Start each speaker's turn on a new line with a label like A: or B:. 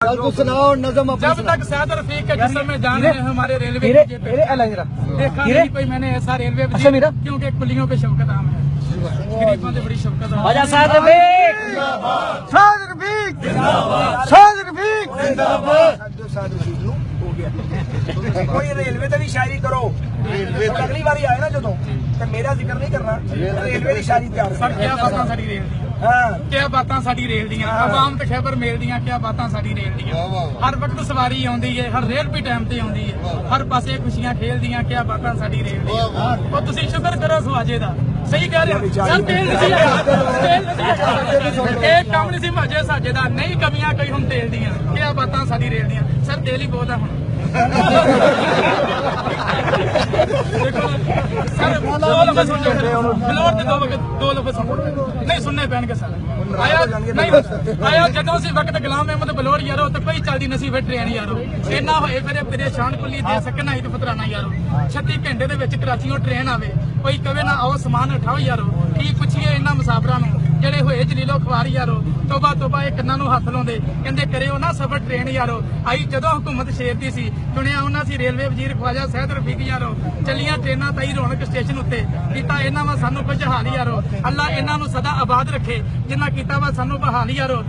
A: तो सुनाओ नज़म
B: जब तक सैयद रफीक के जिस्म में जान है हमारे रेलवे देखा नहीं कोई मैंने ऐसा रेलवे क्योंकि कुलियों पे शौकत आम है गरीबों से बड़ी शौकत
A: कोई रेलवे तो भी शायरी करो अगली बारी आए ना जो मेरा जिक्र नहीं करना रेलवे की शायरी तैयार
B: सर क्या बातां साडी रेल दी क्या बातां साडी रेल दी आवाम ते खैबर मेल दी क्या बातां साडी रेल दी हर वक्त सवारी आउंदी है हर रेल भी टाइम ते आउंदी है हर पासे खुशियां खेलदी क्या बातां साडी रेल दी और तुसी शुक्र करो सुहाजे दा सही कह रहे हो सर तेल एक काम नहीं सी मजे साजे दा नहीं कमियां कोई हुन तेल दी क्या बातां साडी रेल दी सर तेल ही बहुत है हुन सर दो लफ्ज नहीं सुनने पैणगे सर आया जदों से वक्त गुलाम अहमद बलोर यारो तो कोई चलदी नसी फिर ट्रेन यारो इन्ना होए फिर परेशान कुली दे सकना ही तो फतराना यारो 36 घंटे दे विच कराचीओ ट्रेन आवे कोई कवे ना आओ समान उठाओ यारो की पुछिए इन्ना मुसाफरां नूं ਜਿਹੜੇ ਹੋਏ ਜਲੀਲੋ ਖਵਾਰੀ ਯਾਰੋ ਤੋਬਾ ਤੋਬਾ ਇਹ ਕੰਨਾਂ ਨੂੰ ਹੱਥ ਲਾਉਂਦੇ ਕਹਿੰਦੇ ਕਰਿਓ ਨਾ ਸਫਰ ਟ੍ਰੇਨ ਯਾਰੋ ਆਈ ਜਦੋਂ ਹੁਕੂਮਤ ਸ਼ੇਰ ਦੀ ਸੀ ਚੁਣਿਆ ਉਹਨਾਂ ਸੀ ਰੇਲਵੇ ਵਜ਼ੀਰ ਖਵਾਜਾ ਸੈਦ ਰਫੀਕ ਯਾਰੋ ਚੱਲੀਆਂ ਟ੍ਰੇਨਾਂ ਤਾਈ ਰੌਣਕ ਸਟੇਸ਼ਨ ਉੱਤੇ ਕੀਤਾ ਇਹਨਾਂ ਵਾ ਸਾਨੂੰ ਕੁਝ ਹਾਲ ਯਾਰੋ ਅੱਲਾ ਇਹਨਾਂ ਨੂੰ ਸਦਾ ਆਬਾਦ ਰੱਖੇ ਜਿੰਨਾ ਕੀਤਾ ਵਾ ਸਾਨੂੰ ਬਹਾਲ ਯਾਰੋ।